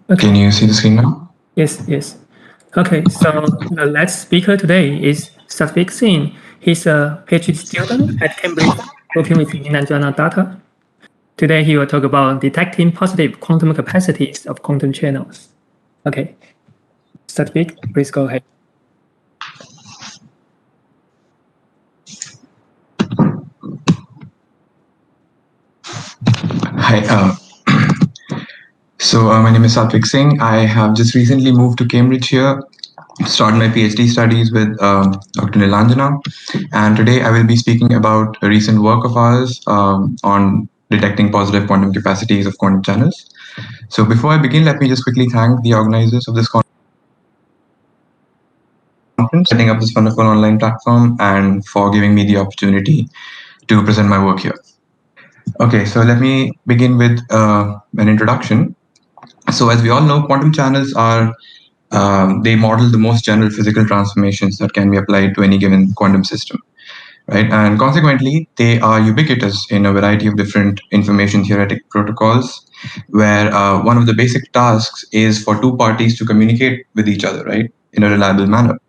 Okay. Can you see the screen now? Yes, yes. Okay, so the last speaker today is Satvik Singh. He's a PhD student at Cambridge working with Nilanjana Datta. Today he will talk about detecting positive quantum capacities of quantum channels. Okay, Satvik, please go ahead. Hi. My name is Satvik Singh. I have just recently moved to Cambridge here, started my PhD studies with Dr. Nilanjana, and today I will be speaking about a recent work of ours on detecting positive quantum capacities of quantum channels. So before I begin, let me just quickly thank the organizers of this conference, setting up this wonderful online platform, and for giving me the opportunity to present my work here. Okay, so let me begin with an introduction. So as we all know, quantum channels are they model the most general physical transformations that can be applied to any given quantum system, right? And consequently, they are ubiquitous in a variety of different information theoretic protocols, where one of the basic tasks is for two parties to communicate with each other, right, in a reliable manner.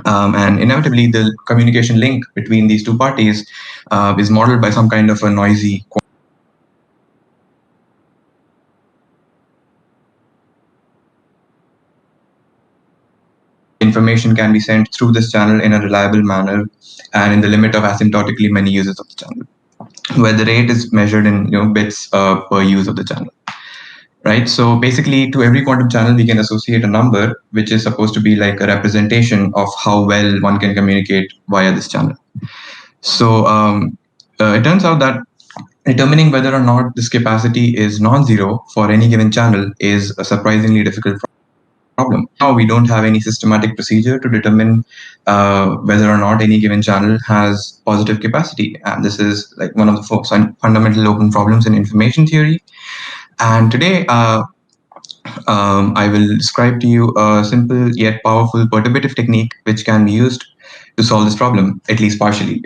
And inevitably, the communication link between these two parties is modeled by some kind of a noisy information can be sent through this channel in a reliable manner and in the limit of asymptotically many uses of the channel, where the rate is measured in bits per use of the channel. Right. So basically, to every quantum channel, we can associate a number, which is supposed to be like a representation of how well one can communicate via this channel. So it turns out that determining whether or not this capacity is non-zero for any given channel is a surprisingly difficult problem. Now we don't have any systematic procedure to determine whether or not any given channel has positive capacity, and this is like one of the fundamental open problems in information theory. And today, I will describe to you a simple yet powerful perturbative technique which can be used to solve this problem, at least partially.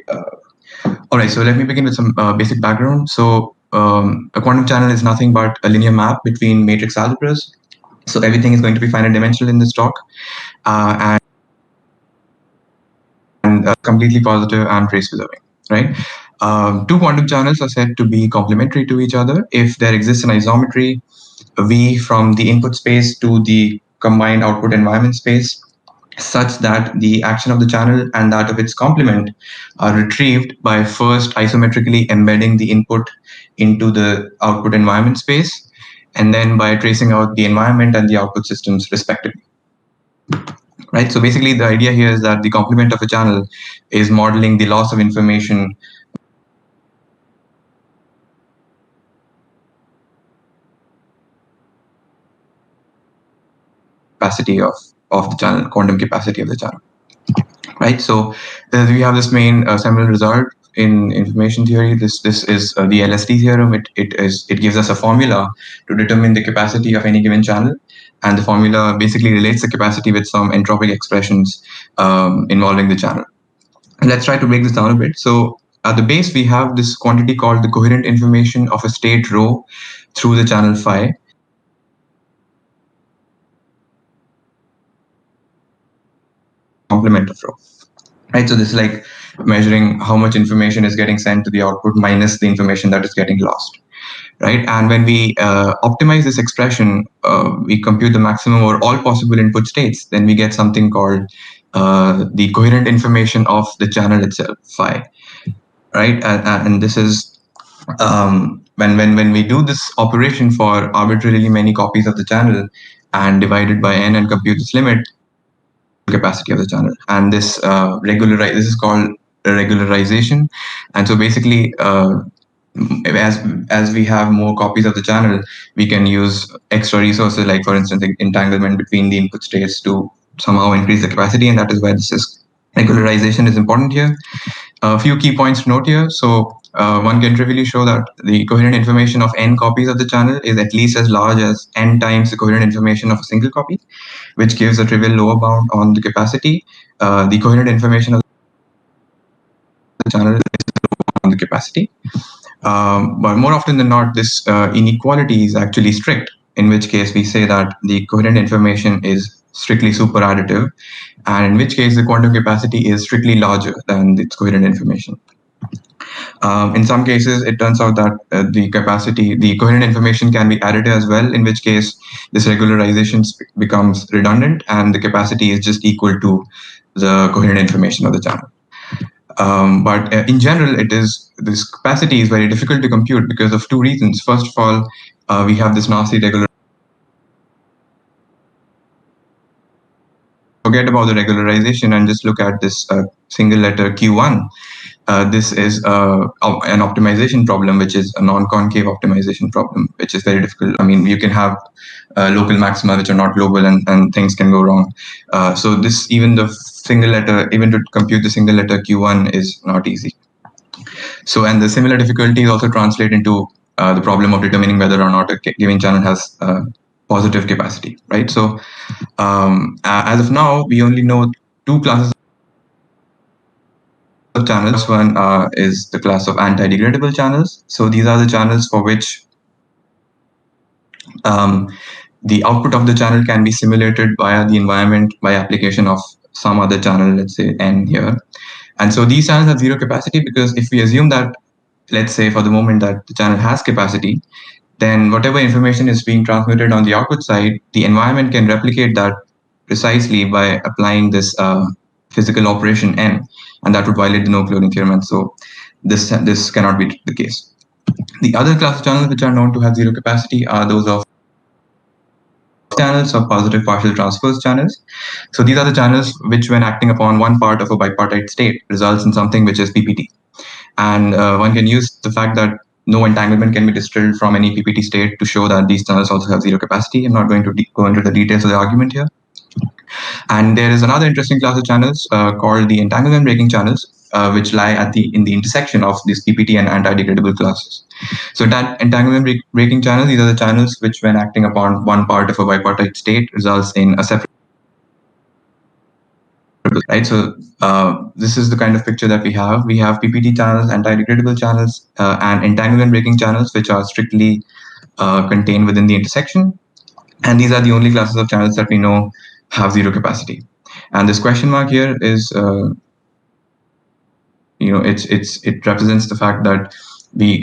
All right, so let me begin with some basic background. So a quantum channel is nothing but a linear map between matrix algebras. So everything is going to be finite dimensional in this talk, and completely positive and trace preserving, right? Two quantum channels are said to be complementary to each other if there exists an isometry V from the input space to the combined output environment space, such that the action of the channel and that of its complement are retrieved by first isometrically embedding the input into the output environment space, and then by tracing out the environment and the output systems respectively. Right. So basically, the idea here is that the complement of a channel is modeling the loss of information capacity of the channel, quantum capacity of the channel. Right. So we have this main seminal result in information theory. This is the Lst theorem. It gives us a formula to determine the capacity of any given channel, and the formula basically relates the capacity with some entropic expressions involving the channel. Let's try to break this down a bit. So at the base, we have this quantity called the coherent information of a state rho through the channel phi. Complement of rho. Right. So this is like measuring how much information is getting sent to the output minus the information that is getting lost. Right. And when we optimize this expression, we compute the maximum or all possible input states, then we get something called the coherent information of the channel itself, phi. Right. And this is when we do this operation for arbitrarily many copies of the channel and divide it by n and compute this limit, capacity of the channel. And this this is called regularization. And so basically, as we have more copies of the channel, we can use extra resources, like for instance, entanglement between the input states to somehow increase the capacity, and that is why this is regularization is important here. A few key points to note here. So one can trivially show that the coherent information of n copies of the channel is at least as large as n times the coherent information of a single copy, which gives a trivial lower bound on the capacity. The coherent information of the channel is on the capacity. But more often than not, this inequality is actually strict. in which case we say that the coherent information is strictly superadditive, and in which case the quantum capacity is strictly larger than its coherent information. In some cases, it turns out that the coherent information can be additive as well, in which case this regularization becomes redundant and the capacity is just equal to the coherent information of the channel. But in general, this capacity is very difficult to compute because of two reasons. First of all, we have this nasty regularization. Forget about the regularization and just look at this single letter Q1. This is an optimization problem, which is a non-concave optimization problem, which is very difficult. I mean, you can have local maxima which are not global, and things can go wrong. So this, even to compute the single letter Q1 is not easy. So, and the similar difficulties also translate into the problem of determining whether or not a given channel has positive capacity, right? So, as of now, we only know two classes of channels. One is the class of anti-degradable channels. So these are the channels for which the output of the channel can be simulated via the environment by application of some other channel, let's say N here. And so these channels have zero capacity because if we assume that, let's say for the moment that the channel has capacity, then whatever information is being transmitted on the output side, the environment can replicate that precisely by applying this physical operation N, and that would violate the no-cloning theorem. And so this cannot be the case. The other class of channels which are known to have zero capacity are those of channels or positive partial transverse channels. So these are the channels which, when acting upon one part of a bipartite state, results in something which is PPT. And one can use the fact that no entanglement can be distilled from any PPT state to show that these channels also have zero capacity. I'm not going to go into the details of the argument here. And there is another interesting class of channels called the entanglement breaking channels, which lie in the intersection of these PPT and anti-degradable classes. So that entanglement breaking channels, these are the channels which, when acting upon one part of a bipartite state, results in a separate, right? So this is the kind of picture that we have. We have PPT channels, anti-degradable channels, and entanglement breaking channels, which are strictly contained within the intersection. And these are the only classes of channels that we know have zero capacity. And this question mark here is, it represents the fact that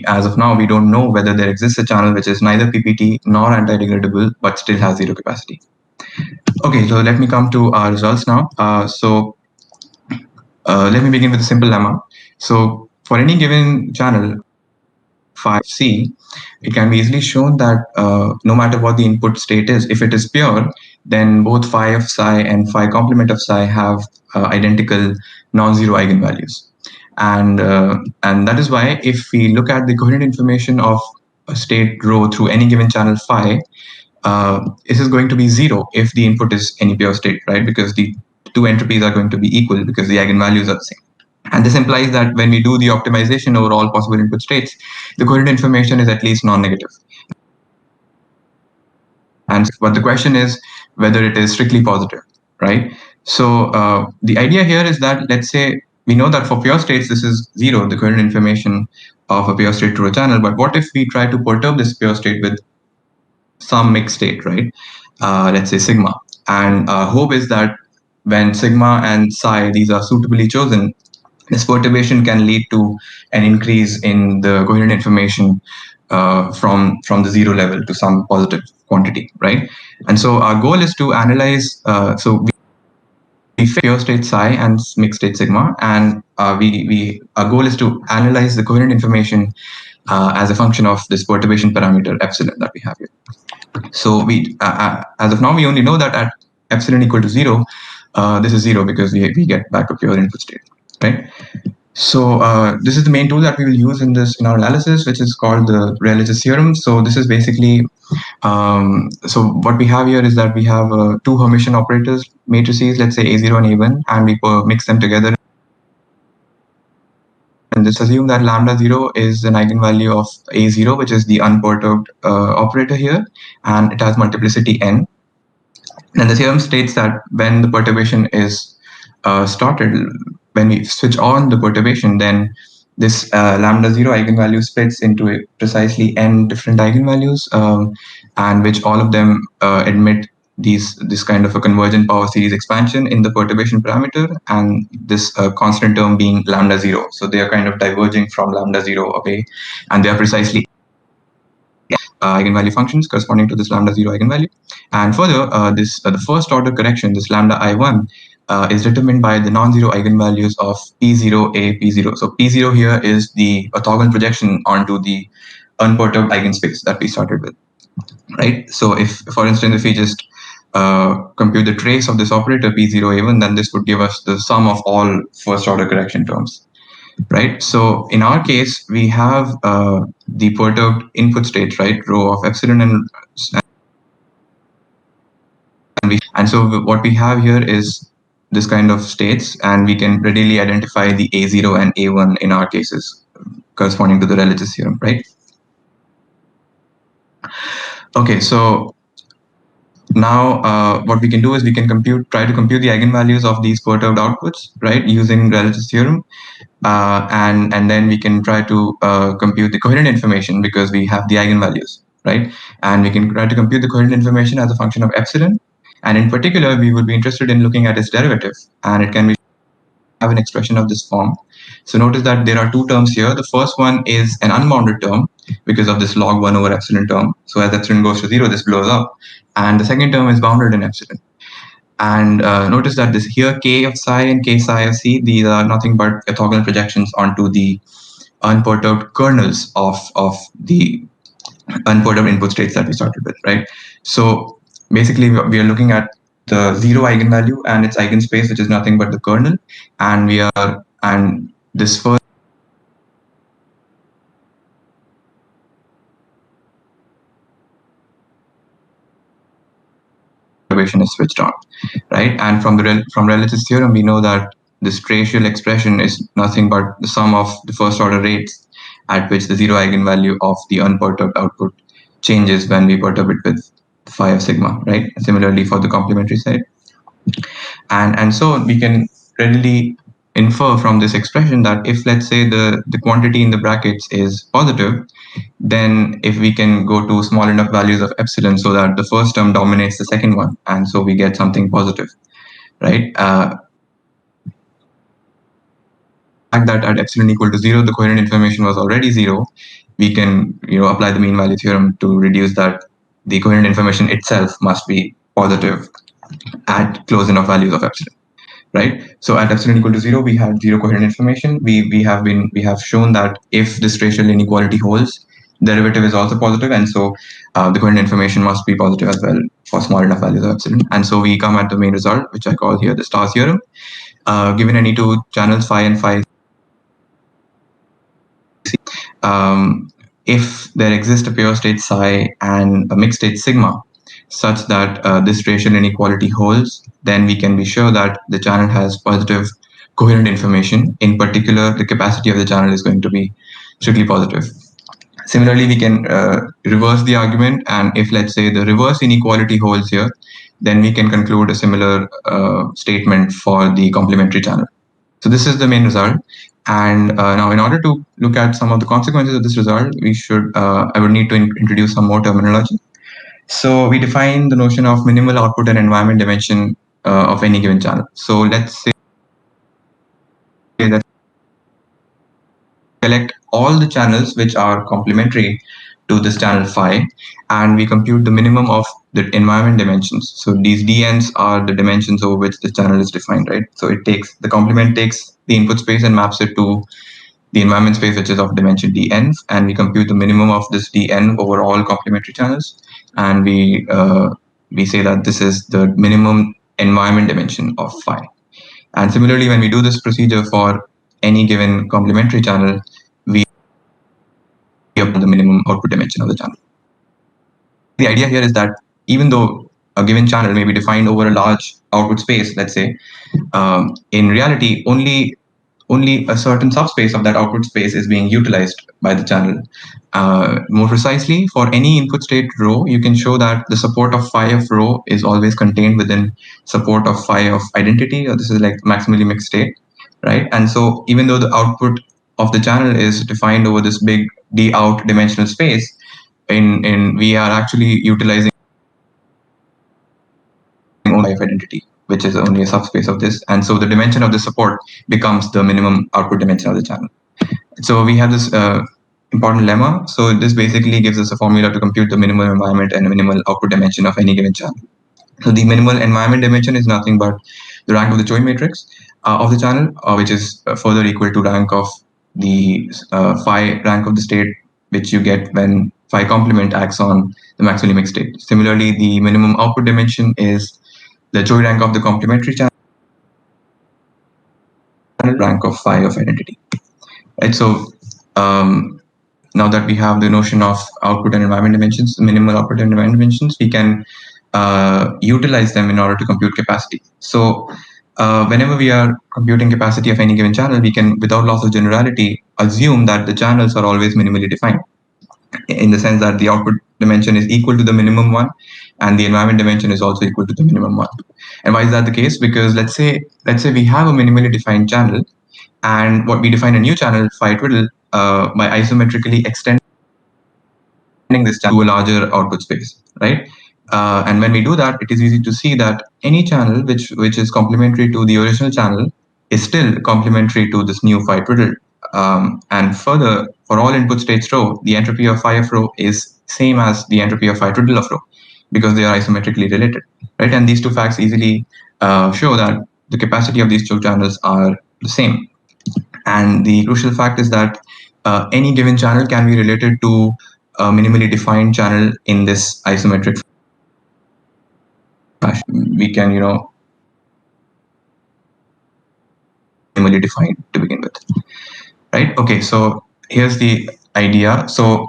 as of now, we don't know whether there exists a channel which is neither PPT nor anti-degradable, but still has zero capacity. Okay, so let me come to our results now. Let me begin with a simple lemma. So for any given channel, phi C, it can be easily shown that no matter what the input state is, if it is pure, then both phi of psi and phi complement of psi have identical non-zero eigenvalues. And that is why if we look at the coherent information of a state rho through any given channel phi, this is going to be zero if the input is any pure state, right? Because the two entropies are going to be equal because the eigenvalues are the same. And this implies that when we do the optimization over all possible input states, the coherent information is at least non-negative. But the question is whether it is strictly positive, right? So the idea here is that, let's say, we know that for pure states, this is zero, the coherent information of a pure state through a channel. But what if we try to perturb this pure state with some mixed state, right? Let's say sigma. And hope is that when sigma and psi, these are suitably chosen, this perturbation can lead to an increase in the coherent information from the zero level to some positive quantity, right? And so our goal is to analyze, so we pure state psi and mixed state sigma, and our goal is to analyze the coherent information as a function of this perturbation parameter epsilon that we have here. So as of now, we only know that at epsilon equal to zero, this is zero because we get back a pure input state, right? So this is the main tool that we will use in our analysis, which is called the Religious Theorem. So this is basically, so what we have here is that we have two Hermitian operators matrices, let's say A0 and A1, and we mix them together. And just assume that lambda 0 is an eigenvalue of A0, which is the unperturbed operator here, and it has multiplicity n. And the theorem states that when the perturbation is started, when we switch on the perturbation, then this lambda 0 eigenvalue splits into precisely n different eigenvalues, and which all of them admit this kind of a convergent power series expansion in the perturbation parameter, and this constant term being lambda 0. So they are kind of diverging from lambda 0 away, and they are precisely eigenvalue functions corresponding to this lambda 0 eigenvalue. And further, the first order correction, this lambda I1, is determined by the non-zero eigenvalues of P0A, P0. So P0 here is the orthogonal projection onto the unperturbed eigenspace that we started with, right? So if, for instance, if we just compute the trace of this operator P0A1, then this would give us the sum of all first order correction terms, right? So in our case, we have the perturbed input states, right? Rho of epsilon and so what we have here is this kind of states, and we can readily identify the A0 and A1 in our cases corresponding to the Religious Theorem, right? Okay, so now what we can do is we can try to compute the eigenvalues of these perturbed outputs, right, using Religious Theorem. And then we can try to compute the coherent information because we have the eigenvalues, right? And we can try to compute the coherent information as a function of epsilon. And in particular, we would be interested in looking at its derivative, and it can be have an expression of this form. So notice that there are two terms here. The first one is an unbounded term because of this log 1 over epsilon term. So as epsilon goes to 0, this blows up. And the second term is bounded in epsilon. And notice that this here k of psi and k psi of c, these are nothing but orthogonal projections onto the unperturbed kernels of the unperturbed input states that we started with, right? So basically we are looking at the 0 eigenvalue and its eigenspace, which is nothing but the kernel, and this first observation is switched on, right? And from Religious Theorem, we know that this tracial expression is nothing but the sum of the first order rates at which the 0 eigenvalue of the unperturbed output changes when we perturb it with phi of sigma, right? Similarly for the complementary side. And so we can readily infer from this expression that if, let's say, the quantity in the brackets is positive, then if we can go to small enough values of epsilon so that the first term dominates the second one, and so we get something positive, right? Fact that at epsilon equal to 0, the coherent information was already 0, we can apply the mean value theorem to reduce that the coherent information itself must be positive at close enough values of epsilon, right? So at epsilon equal to 0, we had 0 coherent information. We have shown that if this tracial inequality holds, derivative is also positive, and so the coherent information must be positive as well for small enough values of epsilon. And so we come at the main result, which I call here the Star Theorem. Given any two channels phi and phi, if there exists a pure state psi and a mixed state sigma, such that this tracial inequality holds, then we can be sure that the channel has positive coherent information. In particular, the capacity of the channel is going to be strictly positive. Similarly, we can reverse the argument, and if, let's say, the reverse inequality holds here, then we can conclude a similar statement for the complementary channel. So this is the main result. And now, in order to look at some of the consequences of this result, I would need to introduce some more terminology. So we define the notion of minimal output and environment dimension of any given channel. So let's say that select all the channels which are complementary to this channel phi, and we compute the minimum of the environment dimensions. So these dn's are the dimensions over which the channel is defined, right? So the complement takes the input space and maps it to the environment space, which is of dimension dn, and we compute the minimum of this dn over all complementary channels, and we say that this is the minimum environment dimension of phi. And similarly, when we do this procedure for any given complementary channel, we apply the minimum output dimension of the channel. The idea here is that even though a given channel may be defined over a large output space, let's say, in reality, only a certain subspace of that output space is being utilized by the channel. More precisely, for any input state rho, you can show that the support of phi of rho is always contained within support of phi of identity, or this is like maximally mixed state, right? And so even though the output of the channel is defined over this big D out dimensional space, we are actually utilizing only of identity, which is only a subspace of this. And so the dimension of the support becomes the minimum output dimension of the channel. So we have this important lemma. So this basically gives us a formula to compute the minimal environment and minimal output dimension of any given channel. So the minimal environment dimension is nothing but the rank of the Choi matrix of the channel, which is further equal to rank of the phi rank of the state, which you get when phi complement acts on the maximally mixed state. Similarly, the minimum output dimension is the Choi rank of the complementary channel, rank of phi of identity. Right. So now that we have the notion of output and environment dimensions, minimal output and environment dimensions, we can utilize them in order to compute capacity. So whenever we are computing capacity of any given channel, we can, without loss of generality, assume that the channels are always minimally defined, in the sense that the output dimension is equal to the minimum one, and the environment dimension is also equal to the minimum one. And why is that the case? Because let's say we have a minimally defined channel, and what we define a new channel, phi twiddle, by isometrically extending this channel to a larger output space, right? And when we do that, it is easy to see that any channel which is complementary to the original channel is still complementary to this new phi twiddle. And further, for all input states rho, the entropy of phi of rho is same as the entropy of phi twiddle of rho, because they are isometrically related, right? And these two facts easily show that the capacity of these two channels are the same. And the crucial fact is that any given channel can be related to a minimally defined channel in this isometric fashion. We can, minimally defined to begin with, right? Okay, so here's the idea. So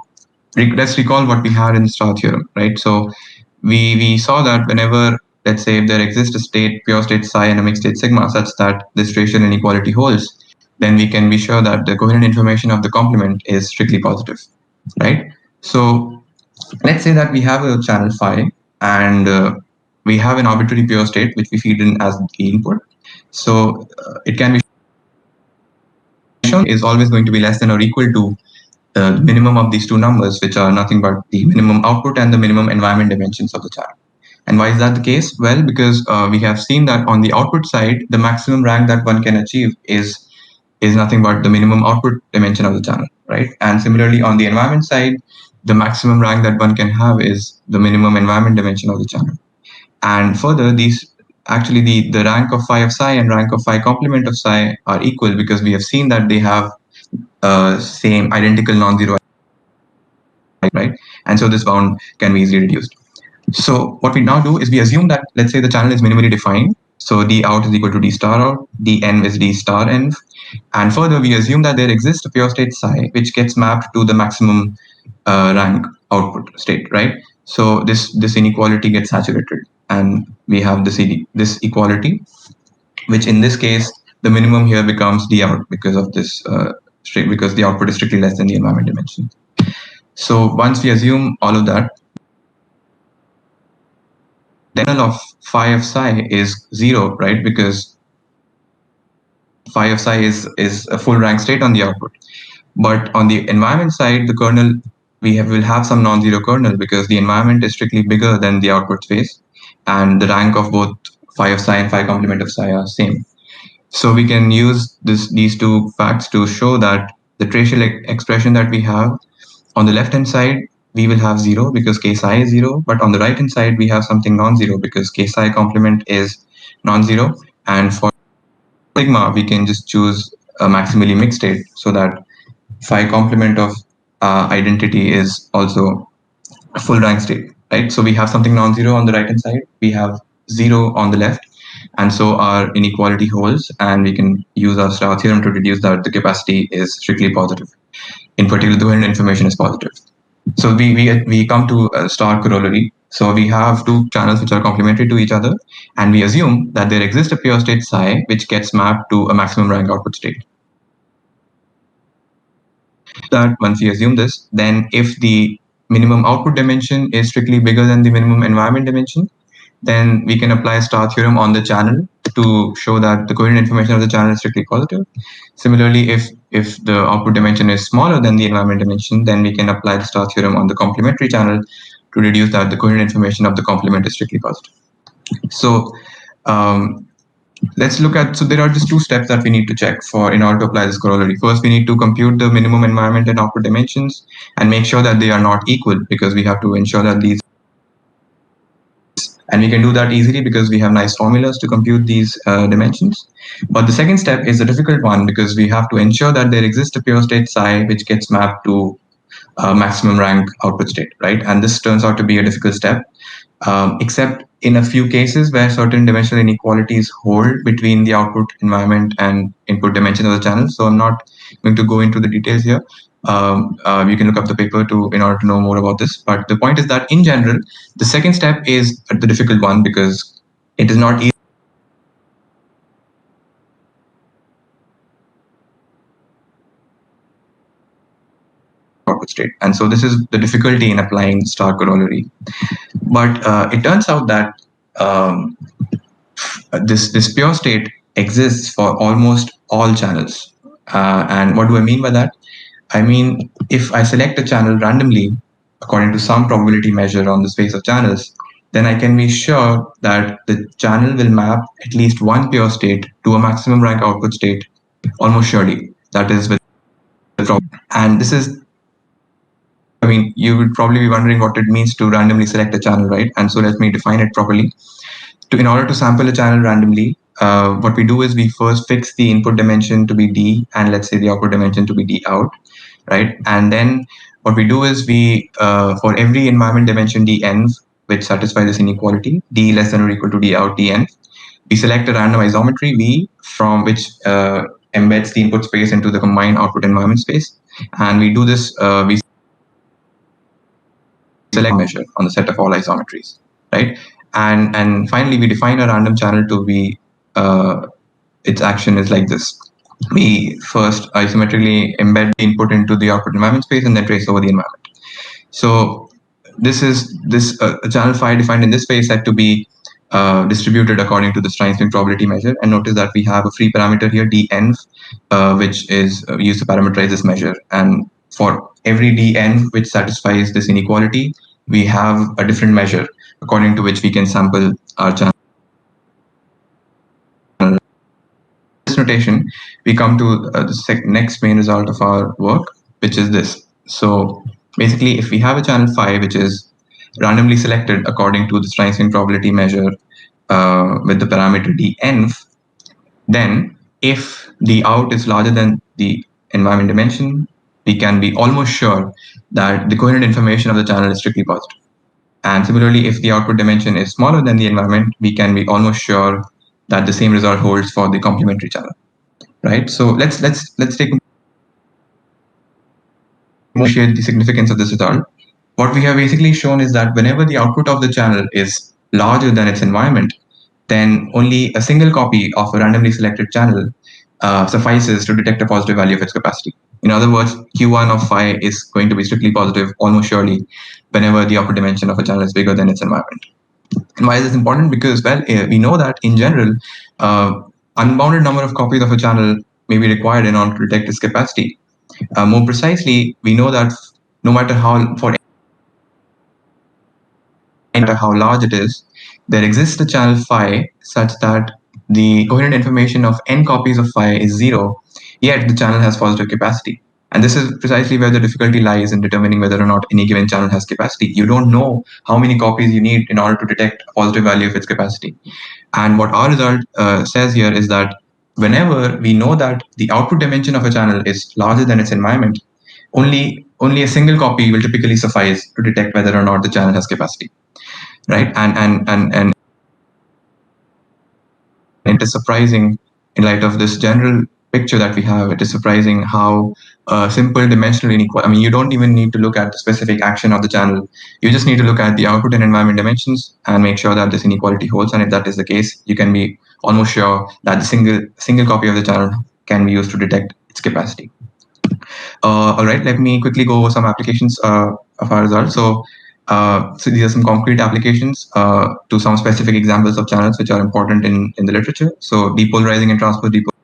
let's recall what we had in the Star Theorem, right? So we saw that whenever, let's say, if there exists a state, pure state psi and a mixed state sigma, such that this racial inequality holds, then we can be sure that the coherent information of the complement is strictly positive, right? So let's say that we have a channel phi, and we have an arbitrary pure state which we feed in as the input. So it can be shown is always going to be less than or equal to the minimum of these two numbers, which are nothing but the minimum output and the minimum environment dimensions of the channel. And why is that the case? Well, because we have seen that on the output side, the maximum rank that one can achieve is nothing but the minimum output dimension of the channel, right? And similarly, on the environment side, the maximum rank that one can have is the minimum environment dimension of the channel. And further, these actually the rank of phi of psi and rank of phi complement of psi are equal, because we have seen that they have same identical non-zero, right? And so this bound can be easily reduced. So what we now do is we assume that, let's say, the channel is minimally defined. So d out is equal to d star out, dn is d star n. And further, we assume that there exists a pure state psi which gets mapped to the maximum rank output state, right? So this inequality gets saturated, and we have this equality, which in this case, the minimum here becomes d out because of this because the output is strictly less than the environment dimension. So once we assume all of that, the kernel of phi of psi is 0, right? Because phi of psi is a full rank state on the output. But on the environment side, the kernel, will have some non-zero kernel, because the environment is strictly bigger than the output space, and the rank of both phi of psi and phi complement of psi are same. So we can use these two facts to show that the tracial expression that we have on the left hand side, we will have 0 because k psi is 0, but on the right hand side we have something non-zero because k psi complement is non-zero, and for sigma we can just choose a maximally mixed state so that phi complement of identity is also a full rank state, right? So we have something non-zero on the right hand side, we have 0 on the left, and so our inequality holds, and we can use our Star theorem to deduce that the capacity is strictly positive. In particular, the coherent information is positive. So we come to a Star corollary. So we have two channels which are complementary to each other, and we assume that there exists a pure state psi which gets mapped to a maximum rank output state. That once we assume this, then if the minimum output dimension is strictly bigger than the minimum environment dimension, then we can apply Star Theorem on the channel to show that the coherent information of the channel is strictly positive. Similarly, if the output dimension is smaller than the environment dimension, then we can apply the Star Theorem on the complementary channel to deduce that the coherent information of the complement is strictly positive. So let's look at, so there are just two steps that we need to check for in order to apply this corollary. First, we need to compute the minimum environment and output dimensions and make sure that they are not equal, because we have to ensure that these, and we can do that easily because we have nice formulas to compute these dimensions. But the second step is a difficult one, because we have to ensure that there exists a pure state psi which gets mapped to maximum rank output state, right? And this turns out to be a difficult step, except in a few cases where certain dimensional inequalities hold between the output environment and input dimension of the channel. So I'm not going to go into the details here. You can look up the paper in order to know more about this. But the point is that in general, the second step is the difficult one, because it is not easy output state. And so this is the difficulty in applying star corollary. But it turns out that this pure state exists for almost all channels. And what do I mean by that? I mean, if I select a channel randomly according to some probability measure on the space of channels, then I can be sure that the channel will map at least one pure state to a maximum rank output state almost surely. That is with the problem. And this is, I mean, you would probably be wondering what it means to randomly select a channel, right? And so let me define it properly. In order to sample a channel randomly, what we do is we first fix the input dimension to be D, and let's say the output dimension to be D out, right? And then what we do is we, for every environment dimension dn, which satisfies this inequality, D less than or equal to D out dn, we select a random isometry V from which embeds the input space into the combined output environment space. And we do this, we select measure on the set of all isometries, right? And finally, we define a random channel to be, its action is like this. We first isometrically embed the input into the output environment space and then trace over the environment. So this channel phi defined in this space set to be distributed according to the Stein-Swing probability measure. And notice that we have a free parameter here, dn, which is used to parameterize this measure. And for every dn which satisfies this inequality, we have a different measure according to which we can sample our channel. This notation, we come to the next main result of our work, which is this. So basically, if we have a channel phi which is randomly selected according to the Stein-Swing probability measure with the parameter dn, then if the out is larger than the environment dimension, we can be almost sure that the coherent information of the channel is strictly positive. And similarly, if the output dimension is smaller than the environment, we can be almost sure that the same result holds for the complementary channel, right? So let's take appreciate the significance of this result. What we have basically shown is that whenever the output of the channel is larger than its environment, then only a single copy of a randomly selected channel suffices to detect a positive value of its capacity. In other words, Q1 of phi is going to be strictly positive almost surely whenever the output dimension of a channel is bigger than its environment. And why is this important? Because, well, we know that in general, unbounded number of copies of a channel may be required in order to detect its capacity. More precisely, we know that no matter how large it is, there exists a channel phi such that the coherent information of n copies of phi is 0, yet the channel has positive capacity. And this is precisely where the difficulty lies in determining whether or not any given channel has capacity. You don't know how many copies you need in order to detect a positive value of its capacity. And what our result says here is that whenever we know that the output dimension of a channel is larger than its environment, only a single copy will typically suffice to detect whether or not the channel has capacity, right? And it is surprising, in light of this general picture that we have, it is surprising how simple dimensional inequality, I mean, you don't even need to look at the specific action of the channel. You just need to look at the output and environment dimensions and make sure that this inequality holds. And if that is the case, you can be almost sure that the single copy of the channel can be used to detect its capacity. All right, let me quickly go over some applications of our results. So So these are some concrete applications to some specific examples of channels which are important in the literature. So depolarizing and transpose depolarizing.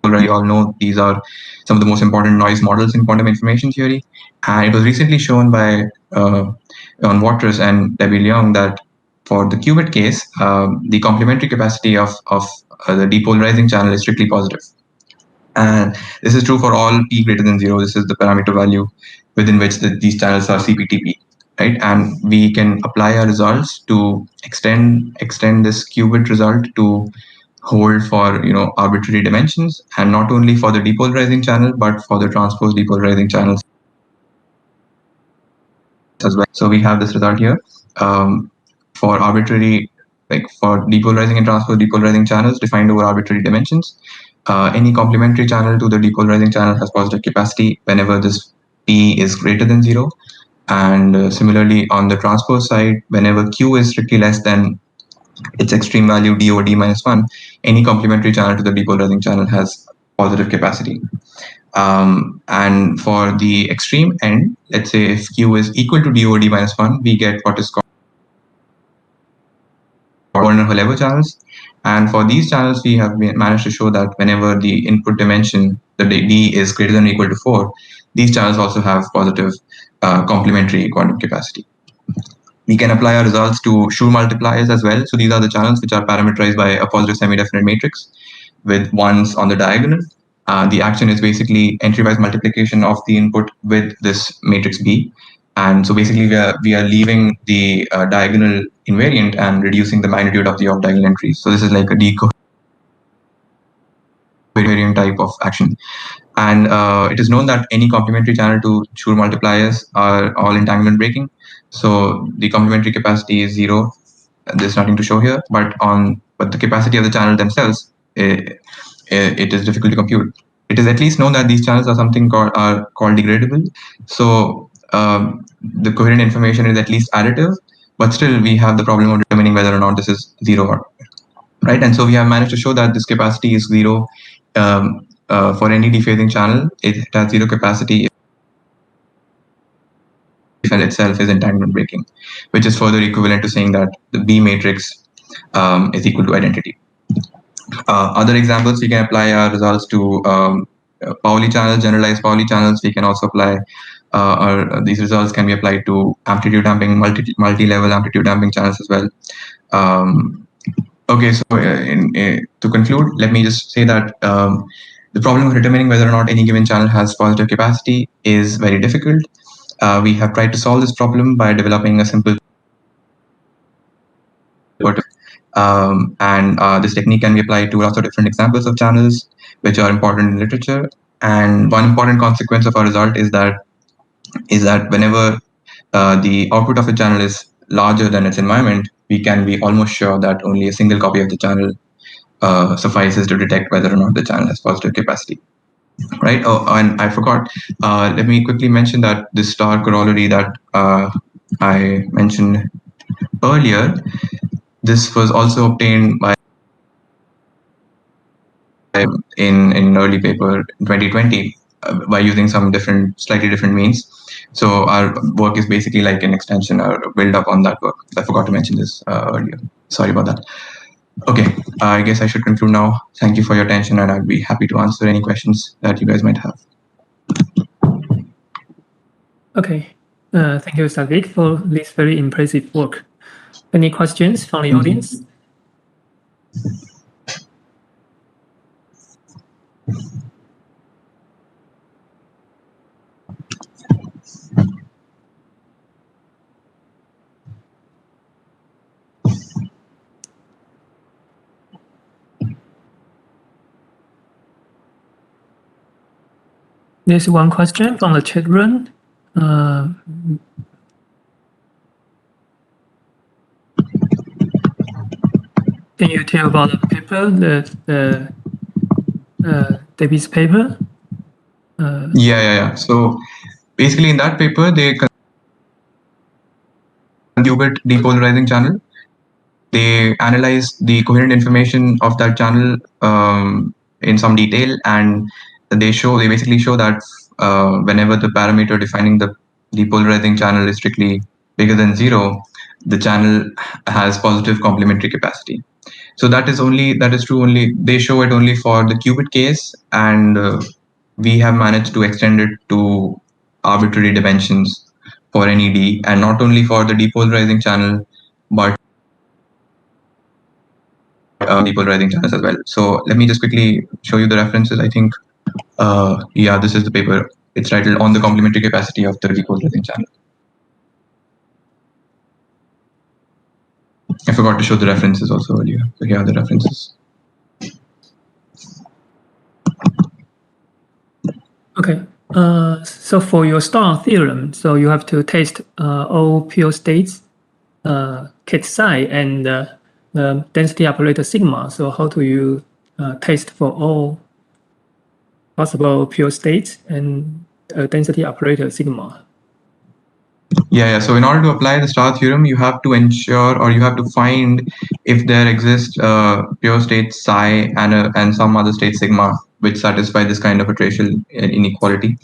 We all know these are some of the most important noise models in quantum information theory. And it was recently shown by on Waters and Debbie Leong that for the qubit case, the complementary capacity of the depolarizing channel is strictly positive. And this is true for all p greater than 0. This is the parameter value within which these channels are CPTP, right? And we can apply our results to extend this qubit result to hold for arbitrary dimensions, and not only for the depolarizing channel but for the transpose depolarizing channels as well. So we have this result here for arbitrary, like for depolarizing and transpose depolarizing channels defined over arbitrary dimensions. Any complementary channel to the depolarizing channel has positive capacity whenever this p is greater than 0. And similarly, on the transpose side, whenever q is strictly less than its extreme value d over d minus 1, any complementary channel to the depolarizing channel has positive capacity. And for the extreme end, let's say if q is equal to d over d minus 1, we get what is called Warner-Halevo channels. And for these channels, we have managed to show that whenever the input dimension, the d is greater than or equal to 4, these channels also have positive complementary quantum capacity. We can apply our results to Schur multipliers as well. So these are the channels which are parameterized by a positive semi-definite matrix with ones on the diagonal. The action is basically entry-wise multiplication of the input with this matrix B. And so basically we are leaving the diagonal invariant and reducing the magnitude of the off-diagonal entries. So this is like a decovariant type of action. And it is known that any complementary channel to Schur multipliers are all entanglement breaking. So the complementary capacity is 0. There's nothing to show here, but the capacity of the channel themselves, it is difficult to compute. It is at least known that these channels are something called degradable. So the coherent information is at least additive, but still we have the problem of determining whether or not this is 0 or right. And so we have managed to show that this capacity is 0 for any dephasing channel. It has 0 capacity if L itself is entanglement breaking, which is further equivalent to saying that the B matrix is equal to identity. Other examples, we can apply our results to Pauli channels, generalized Pauli channels. We can also apply these results can be applied to amplitude damping, multi-level amplitude damping channels as well. Okay, so to conclude, let me just say that the problem of determining whether or not any given channel has positive capacity is very difficult. We have tried to solve this problem by developing a simple this technique can be applied to lots of different examples of channels which are important in literature. And one important consequence of our result is that whenever the output of a channel is larger than its environment, we can be almost sure that only a single copy of the channel suffices to detect whether or not the channel has positive capacity. Right. Oh, and I forgot. Let me quickly mention that this star corollary that I mentioned earlier, this was also obtained by in an early paper in 2020 by using some slightly different means. So our work is basically like an extension or a build up on that work. I forgot to mention this earlier. Sorry about that. Okay, I guess I should conclude now. Thank you for your attention, and I'd be happy to answer any questions that you guys might have. Okay, thank you, Satvik, for this very impressive work. Any questions from the audience? There's one question from the chat room. Can you tell about the paper, the Davis paper? Yeah. So basically, in that paper, they qubit depolarizing channel. They analyze the coherent information of that channel in some detail, and they basically show that whenever the parameter defining the depolarizing channel is strictly bigger than 0, the channel has positive complementary capacity. So that is true only, they show it only for the qubit case, and we have managed to extend it to arbitrary dimensions for any d, and not only for the depolarizing channel, but depolarizing channels as well. So let me just quickly show you the references. I think, yeah, this is the paper. It's titled On the Complementary Capacity of the Depolarizing Channel. I forgot to show the references also earlier. So here are the references. Okay. So for your Star Theorem, so you have to test all pure states, kit psi, and the density operator sigma. So how do you test for all possible pure states and density operator sigma? Yeah. So in order to apply the Star Theorem, you have to ensure, or you have to find if there exists pure state psi and some other state sigma which satisfy this kind of a tracial inequality.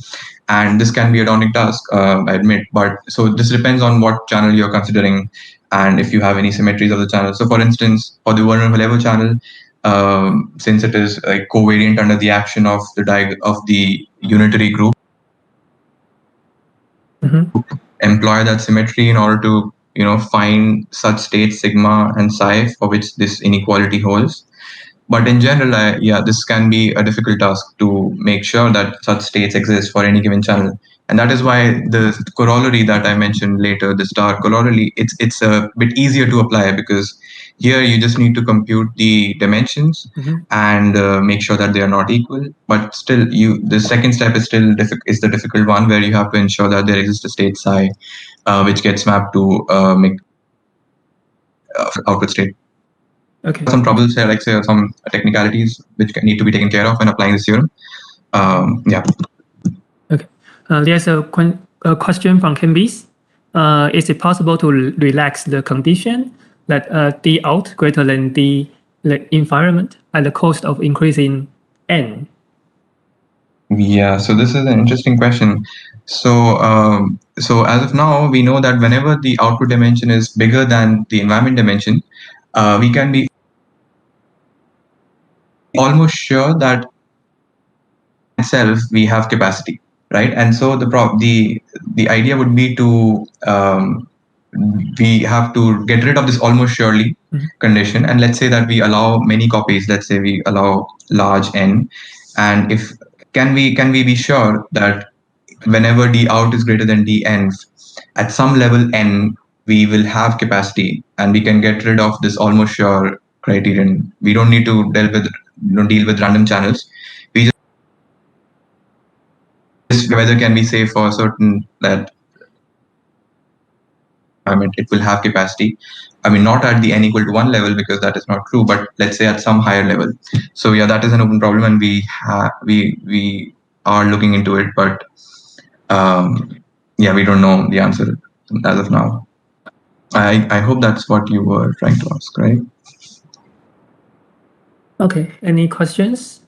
And this can be a daunting task, I admit. But so this depends on what channel you're considering and if you have any symmetries of the channel. So for instance, for the Werner level channel, since it is like covariant under the action of the unitary group, employ that symmetry in order to find such states sigma and psi for which this inequality holds. But in general, this can be a difficult task to make sure that such states exist for any given channel. And that is why the corollary that I mentioned later, the star corollary, it's a bit easier to apply, because here you just need to compute the dimensions and make sure that they are not equal. But still, the second step is still is the difficult one, where you have to ensure that there exists a state psi, which gets mapped to make output state. Okay. Some troubles here, like say some technicalities which need to be taken care of when applying this theorem. Yeah. Okay. There's a question from Canvas. Is it possible to relax the condition that D out greater than D environment at the cost of increasing N? Yeah, so this is an interesting question. So, so as of now, we know that whenever the output dimension is bigger than the environment dimension, we can be almost sure that itself we have capacity, right? And so the idea would be to we have to get rid of this almost surely condition, and let's say that we allow many copies. Let's say we allow large n, and if can we be sure that whenever d out is greater than dn, at some level n we will have capacity, and we can get rid of this almost sure criterion. We don't need to deal with random channels. We just whether can we say for certain that it will have capacity. I mean, not at the n equal to 1 level, because that is not true, but let's say at some higher level. So yeah, that is an open problem, and we are looking into it, but yeah, we don't know the answer as of now. I hope that's what you were trying to ask, right? Okay. Any questions?